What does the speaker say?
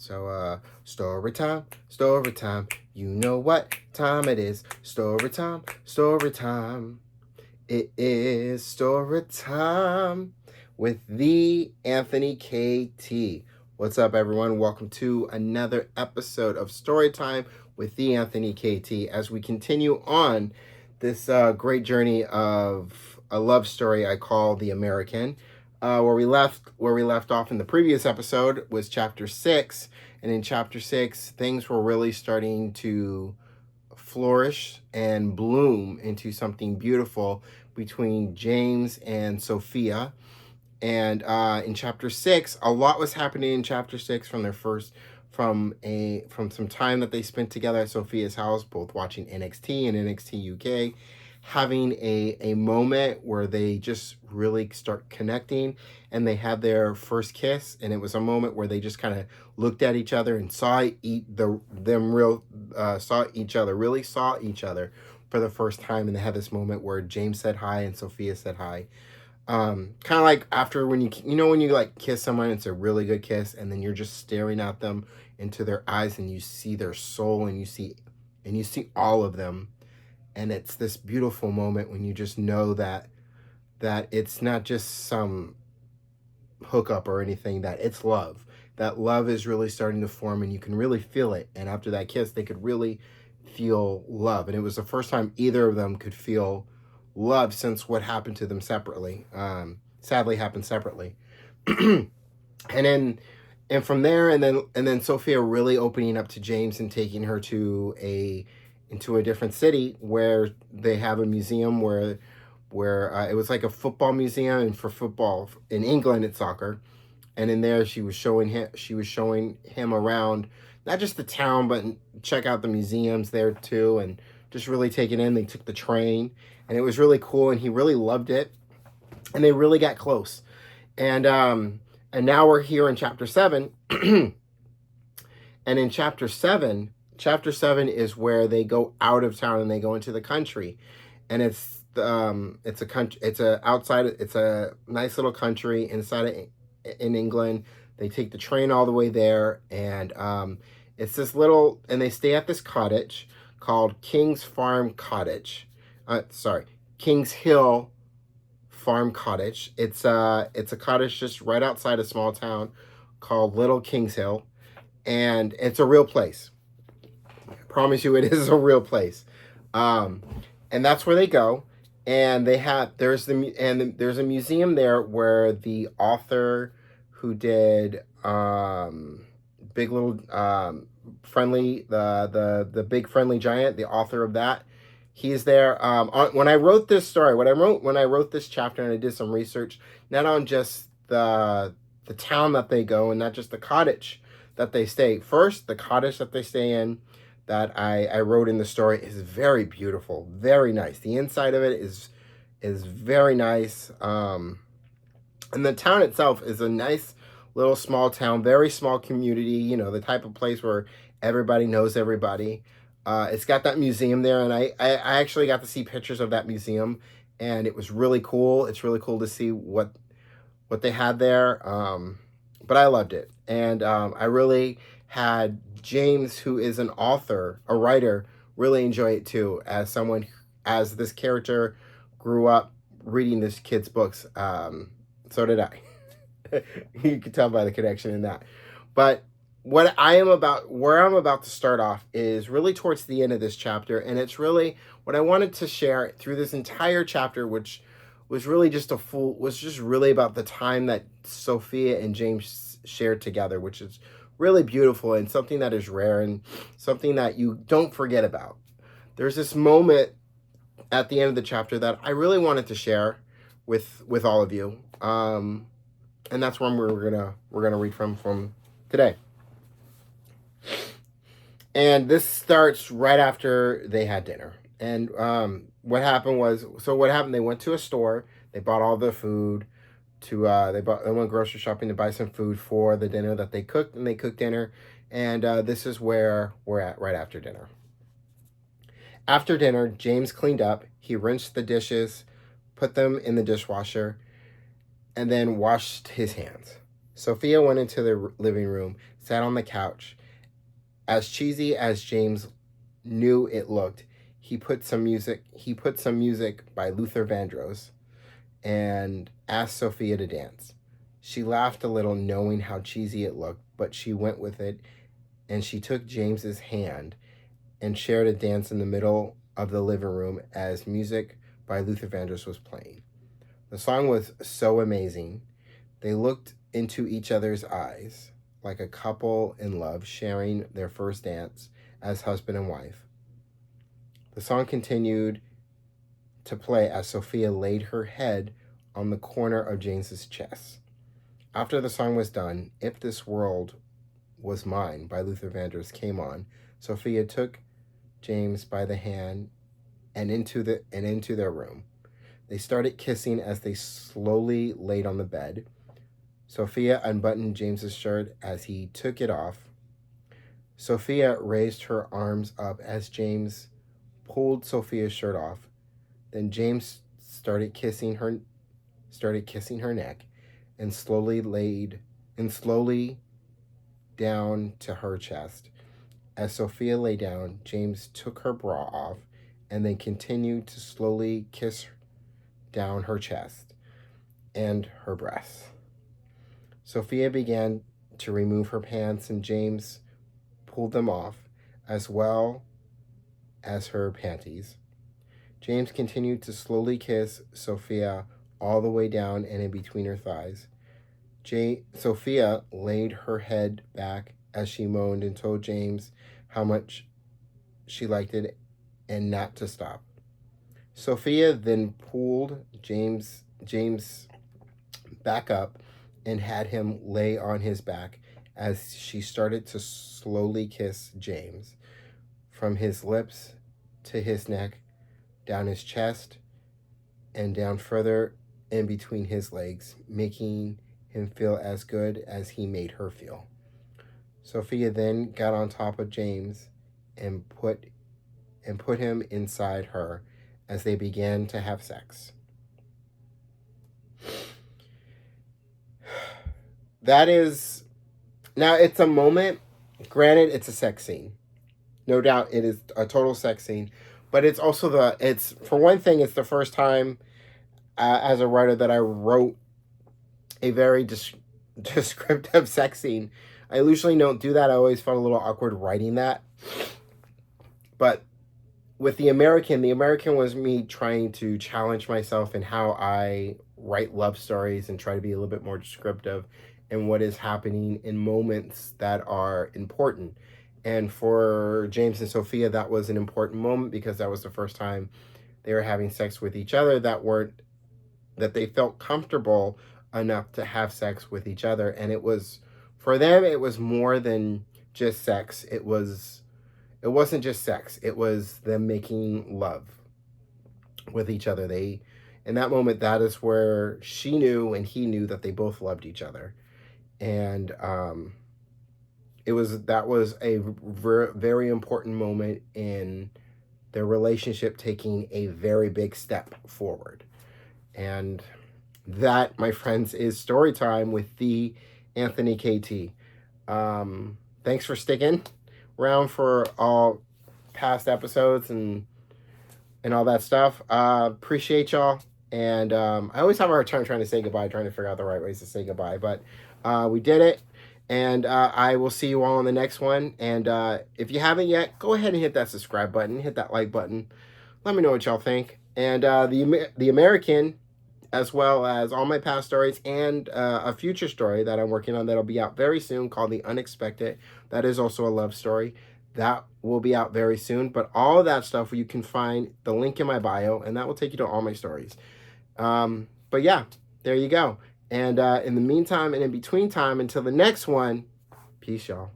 Story time, story time. You know what time it is. Story time, story time. It is story time with the Anthony KT. What's up, everyone? Welcome to another episode of Story Time with the Anthony KT as we continue on this great journey of a love story I call The American. Where we left off in the previous episode was chapter 6, and in chapter 6 things were really starting to flourish and bloom into something beautiful between James and Sophia. And in chapter 6, a lot was happening in chapter 6 from some time that they spent together at Sophia's house, both watching NXT and NXT UK, having a moment where they just really start connecting, and they had their first kiss, and it was a moment where they just kind of looked at each other and saw each other for the first time, and they had this moment where James said hi and Sophia said hi. Kind of like after when you like kiss someone, it's a really good kiss, and then you're just staring at them into their eyes and you see their soul, and you see all of them. And it's this beautiful moment when you just know that it's not just some hookup or anything, that it's love. That love is really starting to form, and you can really feel it. And after that kiss, they could really feel love. And it was the first time either of them could feel love since what happened to them separately. Sadly happened separately. And from there, and then Sophia really opening up to James and taking her into a different city where they have a museum where it was like a football museum, and for football in England it's soccer. And in there she was showing him around, not just the town, but check out the museums there too, and just really take it in. They took the train, and it was really cool, and he really loved it, and they really got close. And now we're here in chapter 7. And in chapter 7 is where they go out of town and they go into the country, and it's a nice little country in England. They take the train all the way there, and it's this little, and they stay at this cottage called King's Hill Farm Cottage. It's a cottage just right outside a small town called Little Kings Hill, and it's a real place. I promise you, it is a real place. And that's where they go, and there's a museum there where the author who did Big Little Friendly, the Big Friendly Giant, the author of that, he's there. When I wrote this story, when I wrote this chapter, and I did some research, not on just the town that they go, and not just the cottage that they stay. First, the cottage that they stay in, that I wrote in the story, is very beautiful, very nice. The inside of it is very nice. And the town itself is a nice little small town, very small community, the type of place where everybody knows everybody. It's got that museum there, and I actually got to see pictures of that museum, and it was really cool. It's really cool to see what they had there. But I loved it, and I really had James, who is an author, a writer, really enjoy it too, as this character grew up reading this kid's books. So did I. You can tell by the connection in that. But where I'm about to start off is really towards the end of this chapter, and it's really what I wanted to share through this entire chapter, which was really just really about the time that Sophia and James shared together, which is really beautiful and something that is rare and something that you don't forget about. There's this moment at the end of the chapter that I really wanted to share with all of you, and that's one we're gonna read from today. And this starts right after they had dinner. And what happened, they went to a store, they bought all the food they went grocery shopping to buy some food for the dinner that they cooked, and they cooked dinner. And this is where we're at right after dinner. After dinner, James cleaned up. He rinsed the dishes, put them in the dishwasher, and then washed his hands. Sophia went into the living room, sat on the couch. As cheesy as James knew it looked, he put some music by Luther Vandross and asked Sophia to dance. She laughed a little, knowing how cheesy it looked, but she went with it, and she took James's hand and shared a dance in the middle of the living room as music by Luther Vandross was playing. The song was so amazing. They looked into each other's eyes like a couple in love sharing their first dance as husband and wife. The song continued to play as Sophia laid her head on the corner of James's chest. After the song was done, If This World Was Mine by Luther Vandross came on. Sophia took James by the hand and into their room. They started kissing as they slowly laid on the bed. Sophia unbuttoned James's shirt as he took it off. Sophia raised her arms up as James pulled Sophia's shirt off. Then James started kissing her neck and slowly down to her chest. As Sophia lay down, James took her bra off and then continued to slowly kiss down her chest and her breasts. Sophia began to remove her pants and James pulled them off, as well as her panties. James continued to slowly kiss Sophia all the way down and in between her thighs. Sophia laid her head back as she moaned and told James how much she liked it and not to stop. Sophia then pulled James back up and had him lay on his back as she started to slowly kiss James from his lips to his neck, down his chest, and down further in between his legs, making him feel as good as he made her feel. Sophia then got on top of James and put him inside her as they began to have sex. That is, now it's a moment, granted it's a sex scene. No doubt it is a total sex scene, but it's also for one thing, it's the first time as a writer that I wrote a very descriptive sex scene. I usually don't do that. I always felt a little awkward writing that. But with The American was me trying to challenge myself in how I write love stories and try to be a little bit more descriptive in what is happening in moments that are important. And for James and Sophia, that was an important moment because that was the first time they were having sex with each other that they felt comfortable enough to have sex with each other. And it was, for them, it was more than just sex. It wasn't just sex. It was them making love with each other. In that moment, that is where she knew and he knew that they both loved each other. And that was a very important moment in their relationship taking a very big step forward. And that, my friends, is story time with the Anthony KT. Thanks for sticking around for all past episodes and all that stuff. Appreciate y'all. And I always have a hard time trying to say goodbye, trying to figure out the right ways to say goodbye. But we did it. And I will see you all on the next one. And if you haven't yet, go ahead and hit that subscribe button, hit that like button. Let me know what y'all think. And the American, as well as all my past stories and a future story that I'm working on that'll be out very soon called The Unexpected. That is also a love story. That will be out very soon. But all of that stuff, you can find the link in my bio, and that will take you to all my stories. But yeah, there you go. And in the meantime and in between time, until the next one, peace, y'all.